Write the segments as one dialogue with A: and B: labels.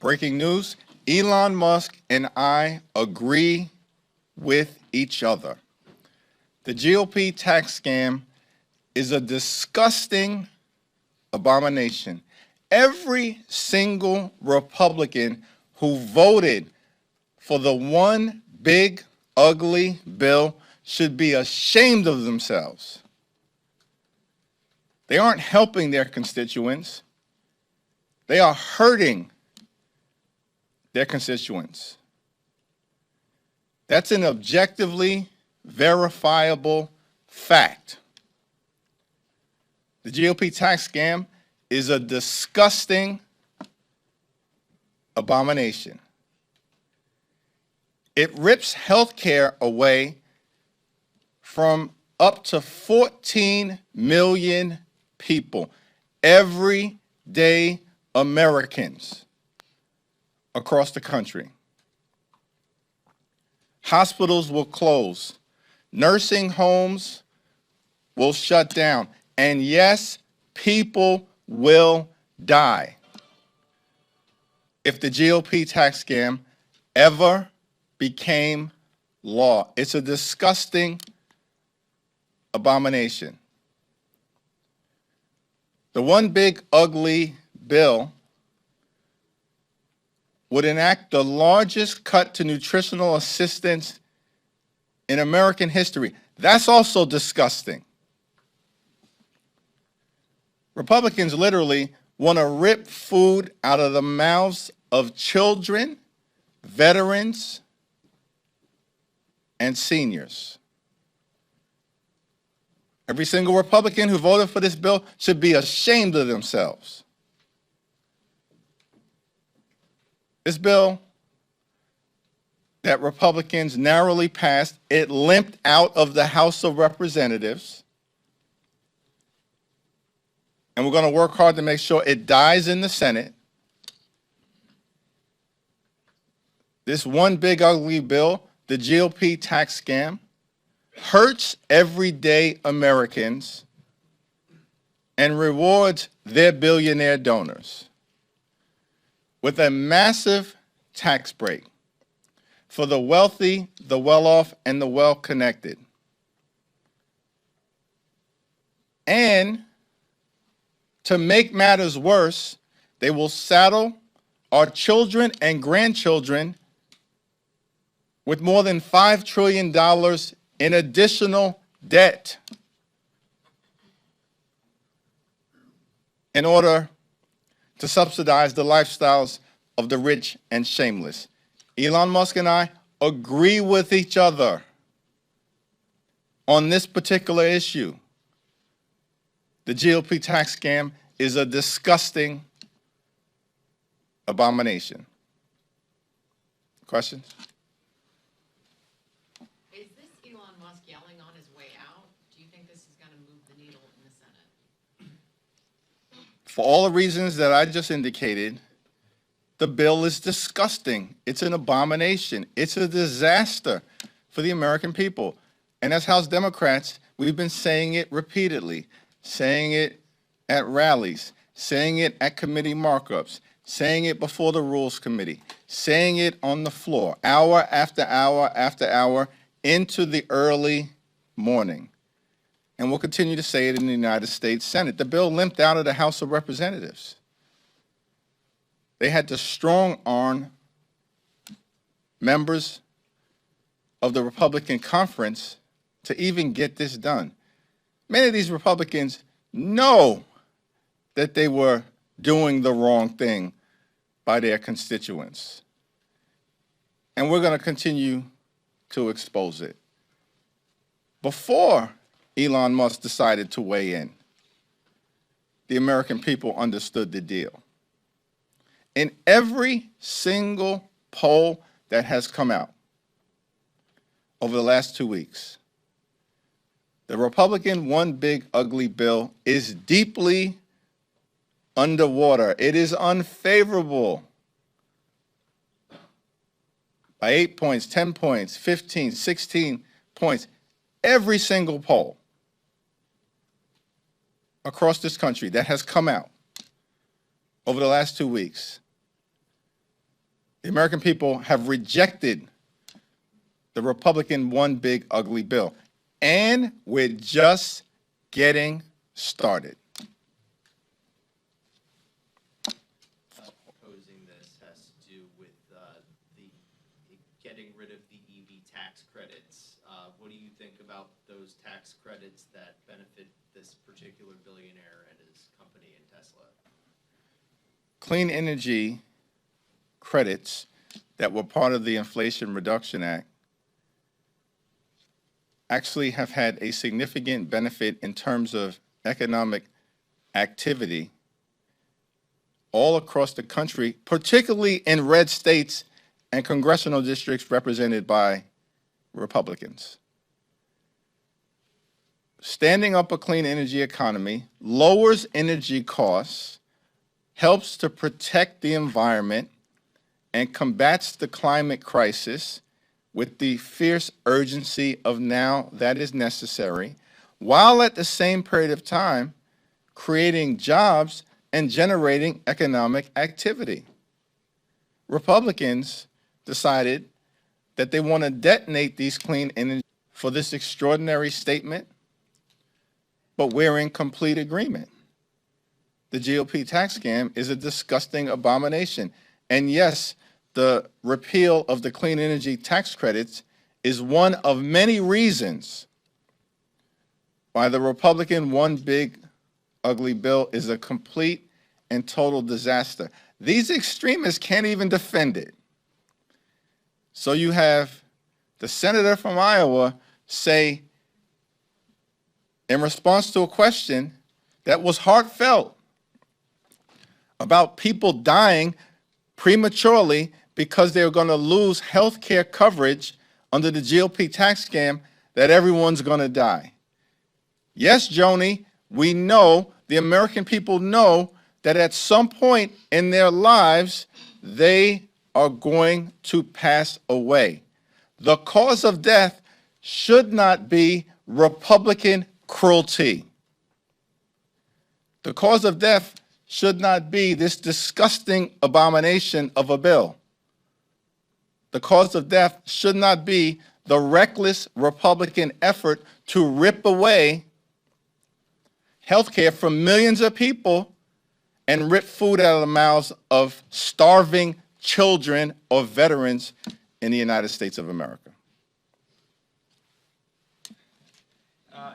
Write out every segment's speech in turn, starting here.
A: Breaking news, Elon Musk and I agree with each other. The GOP tax scam is a disgusting abomination. Every single Republican who voted for the one big, ugly bill should be ashamed of themselves. They aren't helping their constituents. They are hurting their constituents. That's an objectively verifiable fact. The GOP tax scam is a disgusting abomination. It rips health care away from up to 14 million people, everyday Americans across the country. Hospitals will close. Nursing homes will shut down. And yes, people will die if the GOP tax scam ever became law. It's a disgusting abomination. The one big ugly bill would enact the largest cut to nutritional assistance in American history. That's also disgusting. Republicans literally want to rip food out of the mouths of children, veterans, and seniors. Every single Republican who voted for this bill should be ashamed of themselves. This bill that Republicans narrowly passed, it limped out of the House of Representatives. And we're going to work hard to make sure it dies in the Senate. This one big ugly bill, the GOP tax scam, hurts everyday Americans and rewards their billionaire donors with a massive tax break for the wealthy, the well-off, and the well-connected. And to make matters worse, they will saddle our children and grandchildren with more than $5 trillion in additional debt in order to subsidize the lifestyles of the rich and shameless. Elon Musk and I agree with each other on this particular issue. The GOP tax scam is a disgusting abomination. Questions?
B: Is this Elon Musk yelling on his way out? Do you think this is going to move the needle in the Senate?
A: For all the reasons that I just indicated, the bill is disgusting. It's an abomination. It's a disaster for the American people. And as House Democrats, we've been saying it repeatedly, saying it at rallies, saying it at committee markups, saying it before the Rules Committee, saying it on the floor, hour after hour after hour, into the early morning. And we'll continue to say it in the United States Senate. The bill limped out of the House of Representatives. They had to strong-arm members of the Republican conference to even get this done. Many of these Republicans know that they were doing the wrong thing by their constituents. And we're going to continue to expose it. Before Elon Musk decided to weigh in, the American people understood the deal. In every single poll that has come out over the last 2 weeks, the Republican one big ugly bill is deeply underwater. It is unfavorable by 8 points, 10 points, 15, 16 points. Every single poll across this country that has come out over the last 2 weeks, The American people have rejected the Republican one big ugly bill. And we're just getting started.
C: Proposing this has to do with the getting rid of the EV tax credits. What do you think about those tax credits that benefit this particular billionaire and his company in Tesla?
A: Clean energy credits that were part of the Inflation Reduction Act actually have had a significant benefit in terms of economic activity all across the country, particularly in red states and congressional districts represented by Republicans. Standing up a clean energy economy lowers energy costs, helps to protect the environment, and combats the climate crisis with the fierce urgency of now that is necessary, while at the same period of time creating jobs and generating economic activity. Republicans decided that they want to detonate these clean energy for this extraordinary statement, but we're in complete agreement. The GOP tax scam is a disgusting abomination. And yes, the repeal of the clean energy tax credits is one of many reasons why the Republican one big ugly bill is a complete and total disaster. These extremists can't even defend it. So you have the senator from Iowa say, in response to a question that was heartfelt about people dying prematurely because they're going to lose health care coverage under the GOP tax scam, that everyone's going to die. Yes, Joni, we know, the American people know that at some point in their lives, they are going to pass away. The cause of death should not be Republican cruelty. The cause of death should not be this disgusting abomination of a bill. The cause of death should not be the reckless Republican effort to rip away health care from millions of people and rip food out of the mouths of starving children or veterans in the United States of America.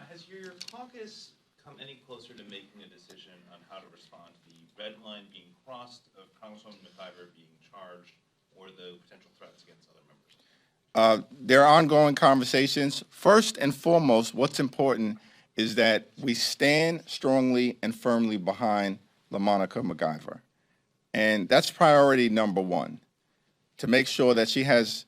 D: Has your caucus come any closer to making a decision on how to respond to the red line being crossed of Congresswoman McIver being charged or the potential threats against other members?
A: There are ongoing conversations. First and foremost, what's important is that we stand strongly and firmly behind LaMonica McIver. And that's priority number one, to make sure that she has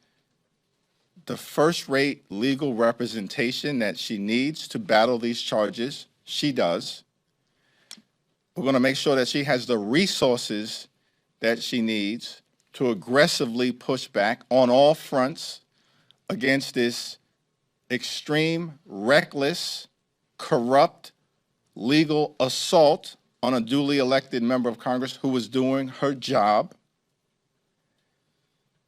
A: the first-rate legal representation that she needs to battle these charges. She does. We're going to make sure that she has the resources that she needs to aggressively push back on all fronts against this extreme, reckless, corrupt, legal assault on a duly elected member of Congress who was doing her job.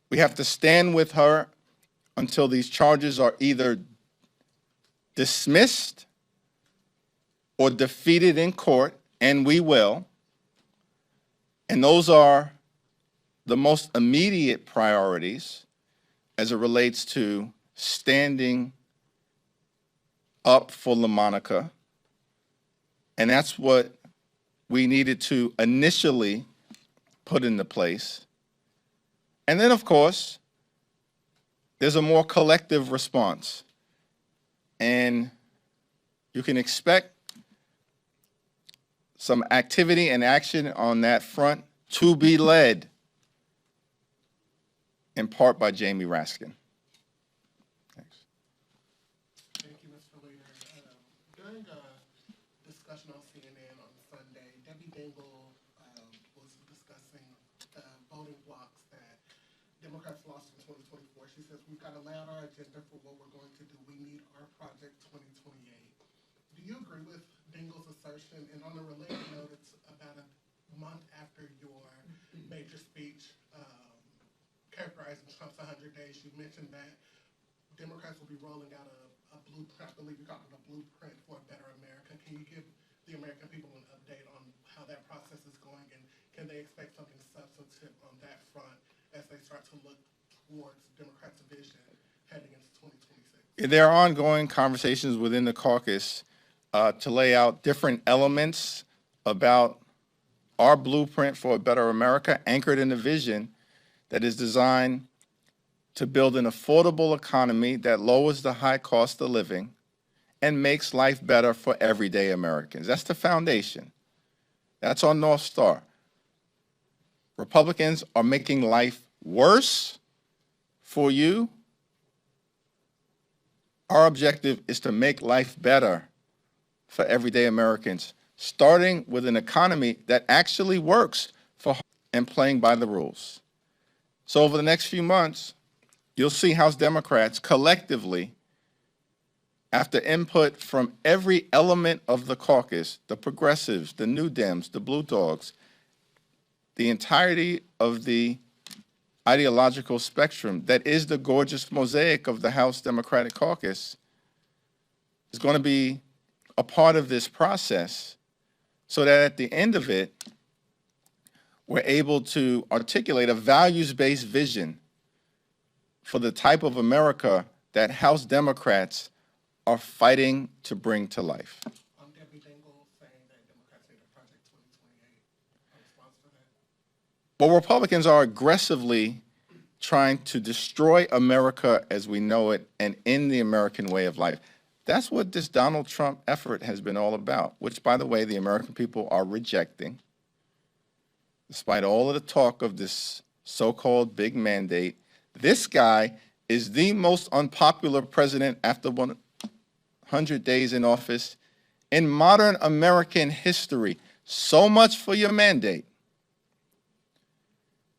A: We have to stand with her until these charges are either dismissed or defeated in court, and we will. And those are the most immediate priorities as it relates to standing up for LaMonica. And that's what we needed to initially put into place. And then, of course, there's a more collective response. And you can expect some activity and action on that front to be led in part by Jamie Raskin. Thanks.
E: Thank you, Mr. Leader. During a discussion on CNN on Sunday, Debbie Dingell was discussing the voting blocks that Democrats lost in 2024. She says, we've got to lay out our agenda for what we're going to do. We need our Project 2028. Do you agree with Dingell's assertion? And on a related note, it's about a month after your major speech President Trump's 100 days, you mentioned that Democrats will be rolling out a blueprint, I believe you call it a blueprint for a better America. Can you give the American people an update on how that process is going, and can they expect something substantive on that front as they start to look towards Democrats' vision heading into 2026?
A: There are ongoing conversations within the caucus to lay out different elements about our blueprint for a better America, anchored in a vision that is designed to build an affordable economy that lowers the high cost of living and makes life better for everyday Americans. That's the foundation. That's our North Star. Republicans are making life worse for you. Our objective is to make life better for everyday Americans, starting with an economy that actually works for and playing by the rules. So over the next few months, you'll see House Democrats collectively, after input from every element of the caucus, the progressives, the New Dems, the Blue Dogs, the entirety of the ideological spectrum that is the gorgeous mosaic of the House Democratic Caucus, is going to be a part of this process so that at the end of it, we're able to articulate a values-based vision for the type of America that House Democrats are fighting to bring to life.
E: Debbie Dingell saying that Democrats need a Project 2028. A response to that?
A: Well, Republicans are aggressively trying to destroy America as we know it and end the American way of life. That's what this Donald Trump effort has been all about, which, by the way, the American people are rejecting. Despite all of the talk of this so-called big mandate, this guy is the most unpopular president after 100 days in office in modern American history. So much for your mandate.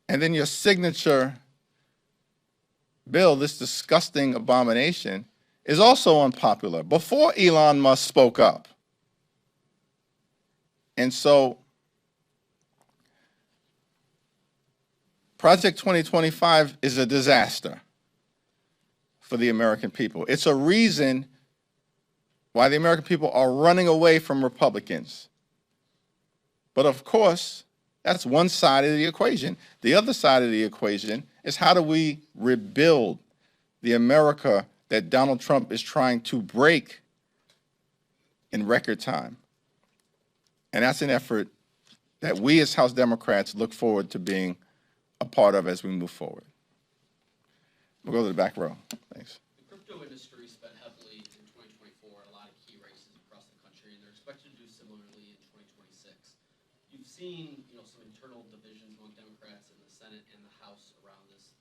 A: And then your signature bill, this disgusting abomination, is also unpopular before Elon Musk spoke up. And so Project 2025 is a disaster for the American people. It's a reason why the American people are running away from Republicans. But of course, that's one side of the equation. The other side of the equation is, how do we rebuild the America that Donald Trump is trying to break in record time? And that's an effort that we as House Democrats look forward to being a part of as we move forward. We'll go to the back row. Thanks.
F: The crypto industry spent heavily in 2024 on a lot of key races across the country, and they're expected to do similarly in 2026. You've seen, some internal divisions among Democrats in the Senate and the House around this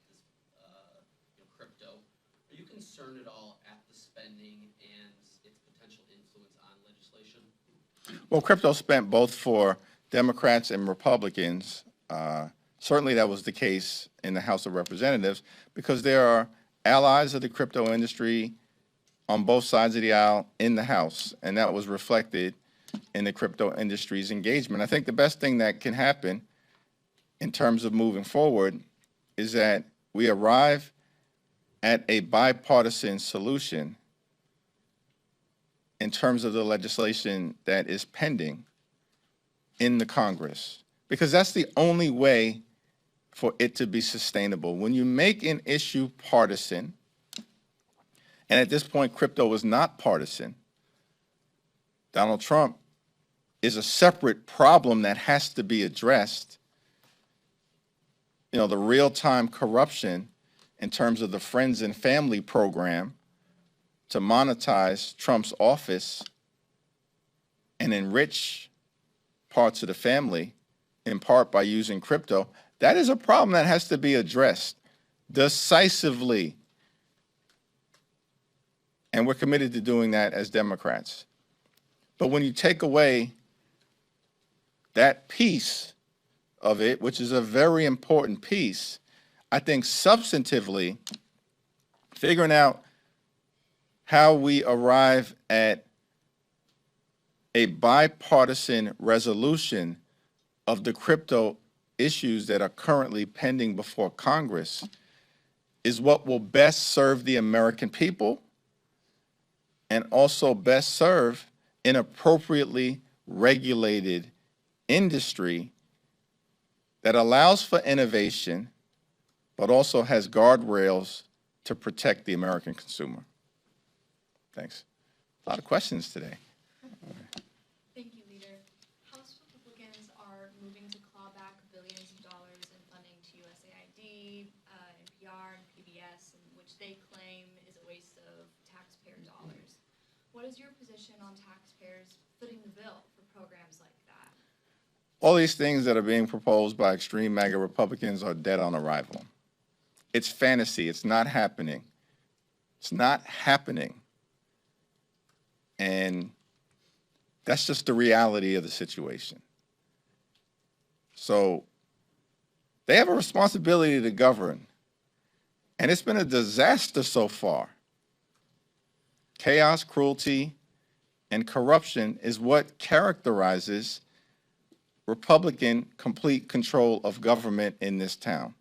F: crypto. Are you concerned at all at the spending and its potential influence on legislation?
A: Well, crypto spent both for Democrats and Republicans. Certainly that was the case in the House of Representatives, because there are allies of the crypto industry on both sides of the aisle in the House, and that was reflected in the crypto industry's engagement. I think the best thing that can happen in terms of moving forward is that we arrive at a bipartisan solution in terms of the legislation that is pending in the Congress, because that's the only way for it to be sustainable. When you make an issue partisan, and at this point crypto is not partisan, Donald Trump is a separate problem that has to be addressed. The real-time corruption in terms of the Friends and Family program to monetize Trump's office and enrich parts of the family, in part by using crypto, that is a problem that has to be addressed decisively. And we're committed to doing that as Democrats. But when you take away that piece of it, which is a very important piece, I think substantively, figuring out how we arrive at a bipartisan resolution of the crypto issues that are currently pending before Congress is what will best serve the American people and also best serve an appropriately regulated industry that allows for innovation, but also has guardrails to protect the American consumer. Thanks. A lot of questions today.
G: Thank you, Leader. House Republicans are moving to claw back billions of dollars in funding to USAID, NPR, and PBS, which they claim is a waste of taxpayer dollars. What is your position on taxpayers footing the bill for programs like that?
A: All these things that are being proposed by extreme MAGA Republicans are dead on arrival. It's fantasy. It's not happening. It's not happening. And that's just the reality of the situation. So they have a responsibility to govern. And it's been a disaster so far. Chaos, cruelty, and corruption is what characterizes Republican complete control of government in this town.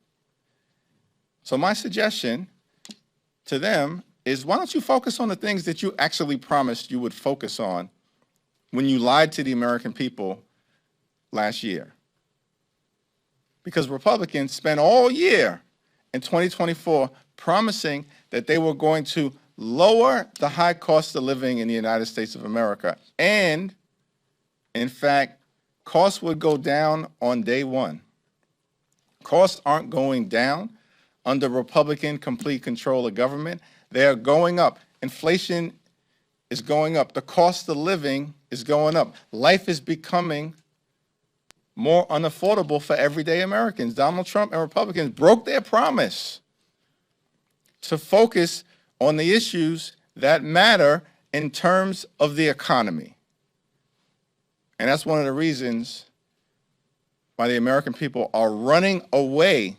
A: So my suggestion to them is, why don't you focus on the things that you actually promised you would focus on when you lied to the American people last year? Because Republicans spent all year in 2024 promising that they were going to lower the high cost of living in the United States of America. And, in fact, costs would go down on day one. Costs aren't going down under Republican complete control of government. They are going up. Inflation is going up. The cost of living is going up. Life is becoming more unaffordable for everyday Americans. Donald Trump and Republicans broke their promise to focus on the issues that matter in terms of the economy. And that's one of the reasons why the American people are running away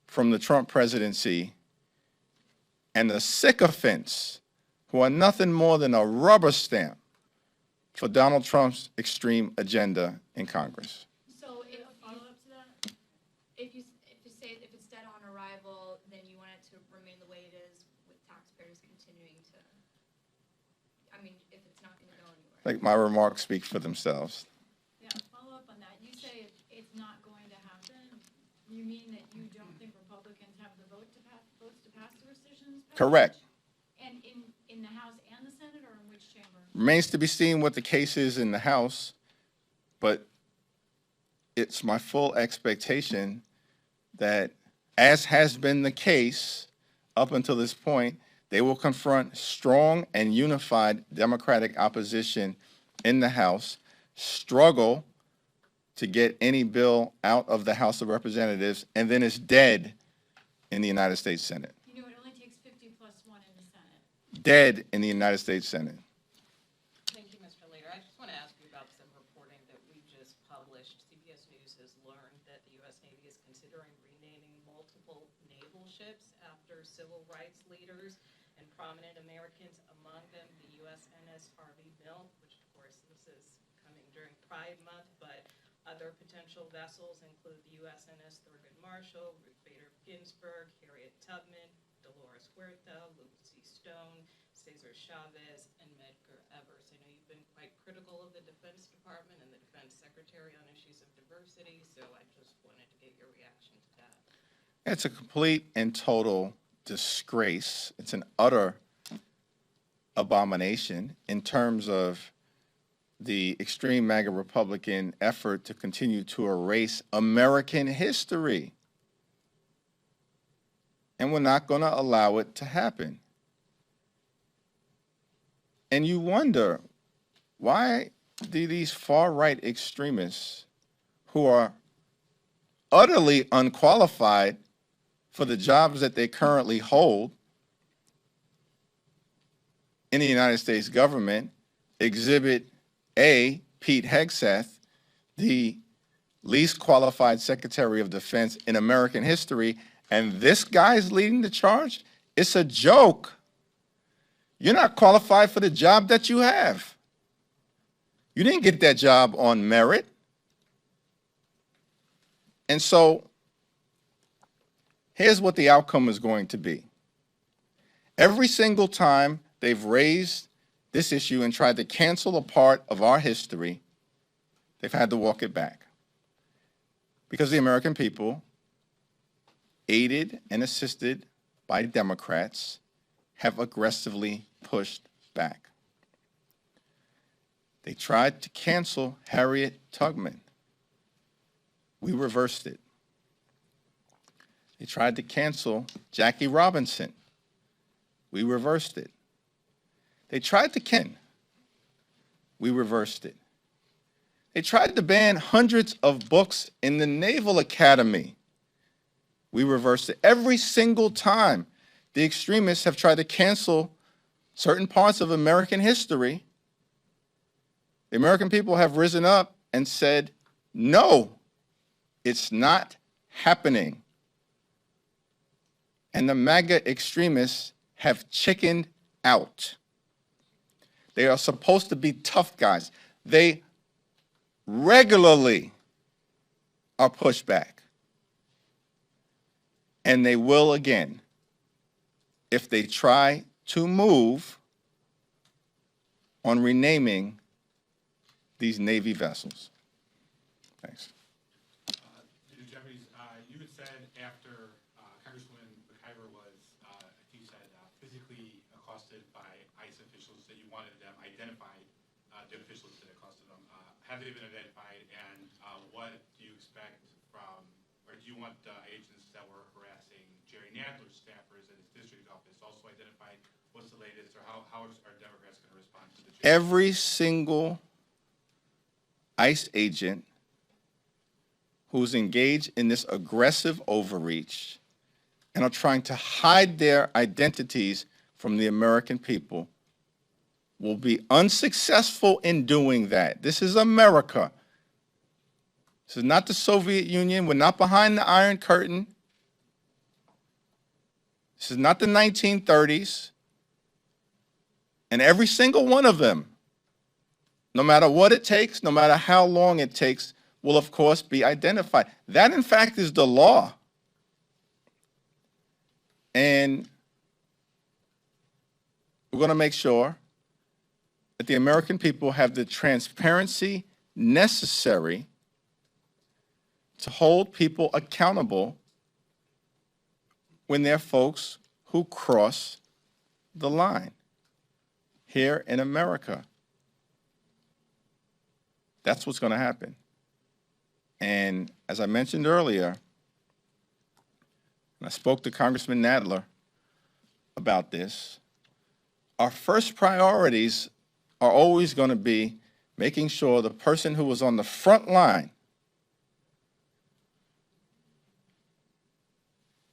A: from the Trump presidency and the sycophants who are nothing more than a rubber stamp for Donald Trump's extreme agenda in Congress.
G: So if follow-up to that, if you say if it's dead on arrival, then you want it to remain the way it is with taxpayers continuing to, I mean, if it's not going to go anywhere.
A: I think my remarks speak for themselves.
H: Yeah, follow up on that. You say it's not going to happen. You mean that you don't think Republicans have the votes to pass the rescissions package?
A: Correct.
H: And in the House and the Senate, or in which chamber?
A: Remains to be seen what the case is in the House, but it's my full expectation that, as has been the case up until this point, they will confront strong and unified Democratic opposition in the House, struggle to get any bill out of the House of Representatives, and then it's dead in the United States Senate.
H: You know, it only takes 50 plus 1 in the Senate.
A: Dead in the United States Senate.
B: Thank you, Mr. Leader. I just want to ask you about some reporting that we just published. CBS News has learned that the U.S. Navy is considering renaming multiple naval ships after civil rights leaders and prominent Americans, among them the USNS Harvey Milk, which of course this is coming during Pride Month, but other potential vessels include the USNS Thurgood Marshall, Ruth Bader Ginsburg, Harriet Tubman, Dolores Huerta, Lucy Stone, Cesar Chavez, and Medgar Evers. I know you've been quite critical of the Defense Department and the Defense Secretary on issues of diversity, so I just wanted to get your reaction to that.
A: It's a complete and total disgrace. It's an utter abomination in terms of the extreme MAGA Republican effort to continue to erase American history. And we're not going to allow it to happen. And you wonder, why do these far-right extremists who are utterly unqualified for the jobs that they currently hold in the United States government exhibit Pete Hegseth, the least qualified Secretary of Defense in American history, and this guy's leading the charge? It's a joke. You're not qualified for the job that you have. You didn't get that job on merit. And so Here's what the outcome is going to be. Every single time they've raised this issue and tried to cancel a part of our history, they've had to walk it back. Because the American people, aided and assisted by Democrats, have aggressively pushed back. They tried to cancel Harriet Tubman. We reversed it. They tried to cancel Jackie Robinson. We reversed it. They tried to we reversed it. They tried to ban hundreds of books in the Naval Academy. We reversed it. Every single time the extremists have tried to cancel certain parts of American history, the American people have risen up and said, no, it's not happening. And the MAGA extremists have chickened out. They are supposed to be tough guys. They regularly are pushed back. And they will again if they try to move on renaming these Navy vessels. Thanks.
I: Jeffries, you had said after Congresswoman McIver was, I think you said, physically accosted by ICE officials that you wanted them identified, the officials that accosted them. Have they been identified, and what do you expect from, or do you want agents that were harassing Jerry Nadler's staffers at his district office also identified? What's the latest, or how are Democrats going to respond to the change?
A: Every single ICE agent who's engaged in this aggressive overreach and are trying to hide their identities from the American people will be unsuccessful in doing that. This is America. This is not the Soviet Union. We're not behind the Iron Curtain. This is not the 1930s. And every single one of them, no matter what it takes, no matter how long it takes, will of course be identified. That in fact is the law. And we're going to make sure that the American people have the transparency necessary to hold people accountable when they're folks who cross the line here in America. That's what's going to happen. And as I mentioned earlier, and I spoke to Congressman Nadler about this, our first priorities are always going to be making sure the person who was on the front line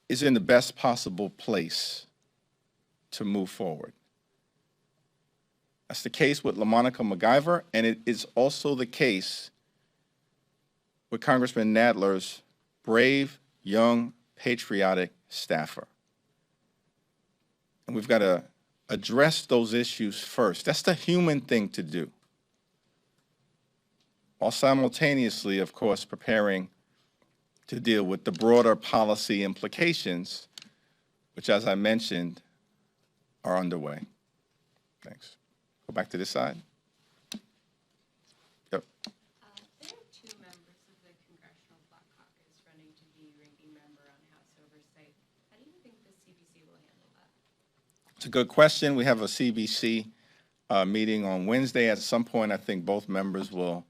A: is in the best possible place to move forward. That's the case with LaMonica MacGyver, and it is also the case with Congressman Nadler's brave, young, patriotic staffer. And we've got to address those issues first. That's the human thing to do, while simultaneously, of course, preparing to deal with the broader policy implications, which, as I mentioned, are underway. Thanks. Go back to this side. Yep.
J: There are two members of the Congressional Black Caucus running to be ranking member on House Oversight. How do you think the CBC will handle that?
A: It's a good question. We have a CBC meeting on Wednesday. At some point, I think both members will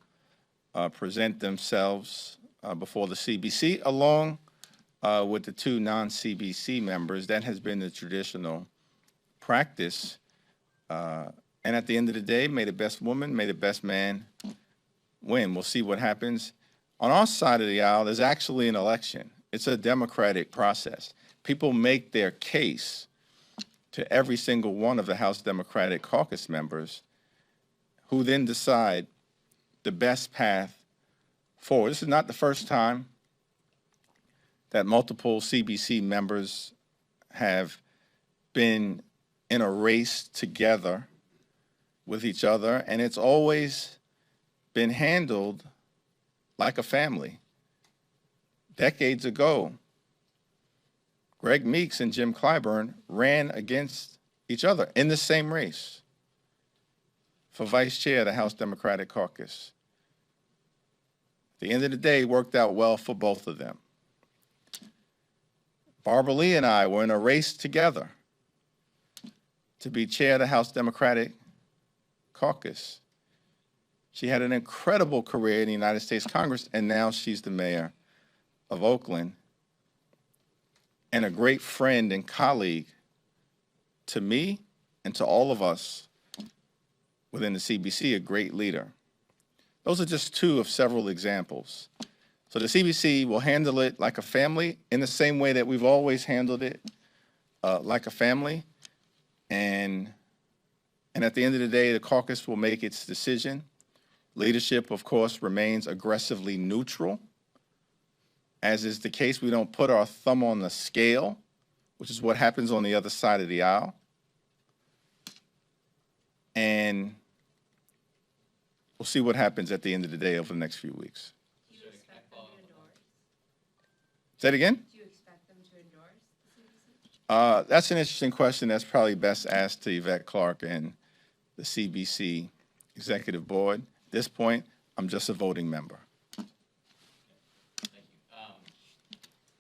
A: present themselves before the CBC, along with the two non-CBC members. That has been the traditional practice. And at the end of the day, may the best woman, may the best man win. We'll see what happens. On our side of the aisle, there's actually an election. It's a democratic process. People make their case to every single one of the House Democratic Caucus members, who then decide the best path forward. This is not the first time that multiple CBC members have been in a race together with each other, and it's always been handled like a family. Decades ago, Greg Meeks and Jim Clyburn ran against each other in the same race for vice chair of the House Democratic Caucus. At the end of the day, it worked out well for both of them. Barbara Lee and I were in a race together to be chair of the House Democratic Caucus. She had an incredible career in the United States Congress, and now she's the mayor of Oakland, and a great friend and colleague to me and to all of us within the CBC, a great leader. Those are just two of several examples. So the CBC will handle it like a family in the same way that we've always handled it, like a family. And at the end of the day, the caucus will make its decision. Leadership, of course, remains aggressively neutral. As is the case, we don't put our thumb on the scale, which is what happens on the other side of the aisle. And we'll see what happens at the end of the day over the next few weeks.
J: Do you expect them to endorse?
A: Say it again?
J: Do you expect them to endorse the CBC?
A: That's an interesting question. That's probably best asked to Yvette Clarke and the CBC Executive Board. At this point, I'm just a voting member.
F: Thank you.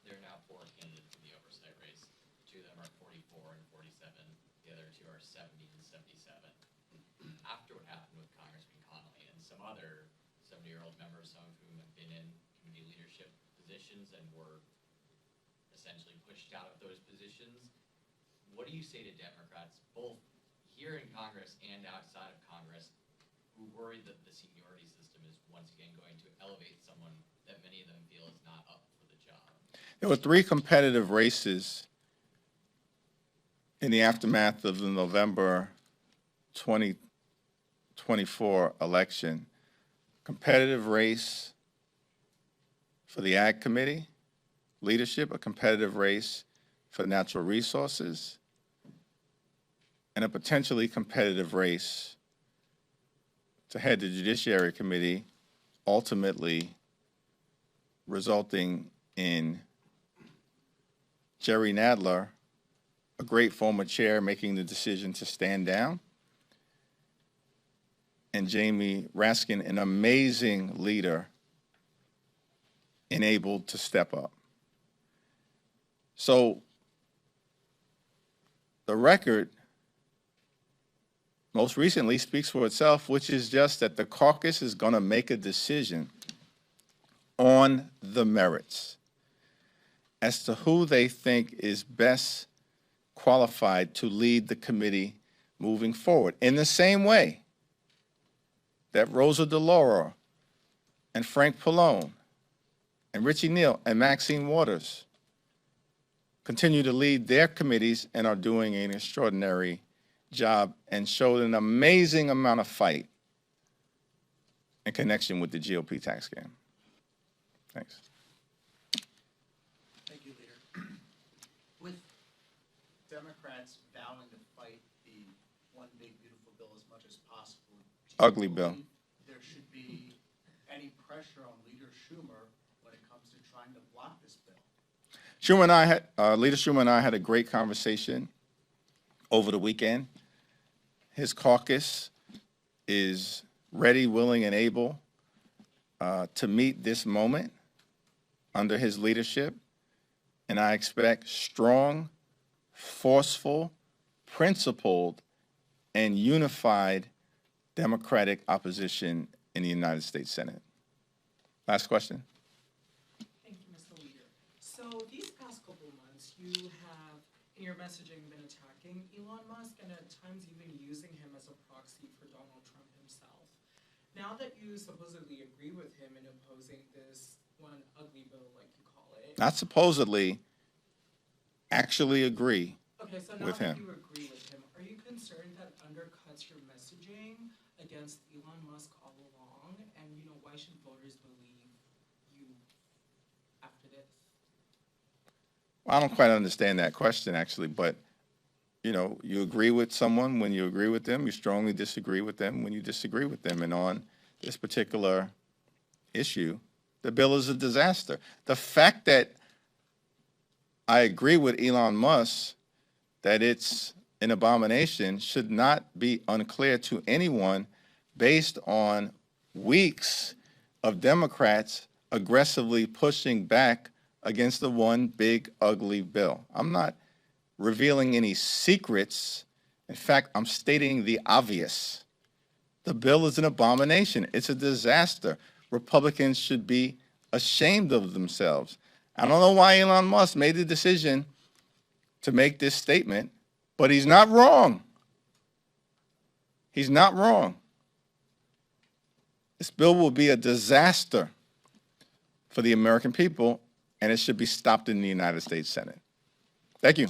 F: There are now 4 candidates in the oversight race. 2 of them are 44 and 47. The other 2 are 70 and 77. After what happened with Congressman Connolly and some other 70-year-old members, some of whom have been in community leadership positions and were essentially pushed out of those positions, what do you say to Democrats, both here in Congress and outside of Congress, who worry that the seniority system is once again going to elevate someone that many of them feel is not up for the job?
A: There were 3 competitive races in the aftermath of the November 2024 election. Competitive race for the Ag Committee leadership, a competitive race for natural resources, and a potentially competitive race to head the Judiciary Committee, ultimately resulting in Jerry Nadler, a great former chair, making the decision to stand down, and Jamie Raskin, an amazing leader, enabled to step up. So the record most recently speaks for itself, which is just that the caucus is going to make a decision on the merits as to who they think is best qualified to lead the committee moving forward. In the same way that Rosa DeLauro and Frank Pallone and Richie Neal and Maxine Waters continue to lead their committees and are doing an extraordinary job and showed an amazing amount of fight in connection with the GOP tax scam. Thanks.
K: Thank you, Leader. With Democrats vowing to fight the One Big Beautiful Bill as much as possible, do you
A: Ugly bill.
K: believe there should be any pressure on Leader Schumer when it comes to trying to block this bill?
A: Leader Schumer and I had a great conversation over the weekend. His caucus is ready, willing, and able to meet this moment under his leadership. And I expect strong, forceful, principled, and unified Democratic opposition in the United States Senate. Last question.
L: Thank you, Mr. Leader. So these past couple of months, you have, in your messaging, been attacking Elon Musk and at times even using him as a proxy for Donald Trump himself. Now that you supposedly agree with him in opposing this one ugly bill, like you call it.
A: Not supposedly, actually agree
L: Okay, so now
A: with
L: that
A: him.
L: you agree with him, are you concerned that undercuts your messaging against Elon Musk all along? And, why should voters believe you after this?
A: Well, I don't quite understand that question, actually, but, you agree with someone when you agree with them. You strongly disagree with them when you disagree with them. And on this particular issue, the bill is a disaster. The fact that I agree with Elon Musk that it's an abomination should not be unclear to anyone based on weeks of Democrats aggressively pushing back against the one big ugly bill. I'm not revealing any secrets. In fact, I'm stating the obvious. The bill is an abomination. It's a disaster. Republicans should be ashamed of themselves. I don't know why Elon Musk made the decision to make this statement, but he's not wrong. He's not wrong. This bill will be a disaster for the American people, and it should be stopped in the United States Senate. Thank you.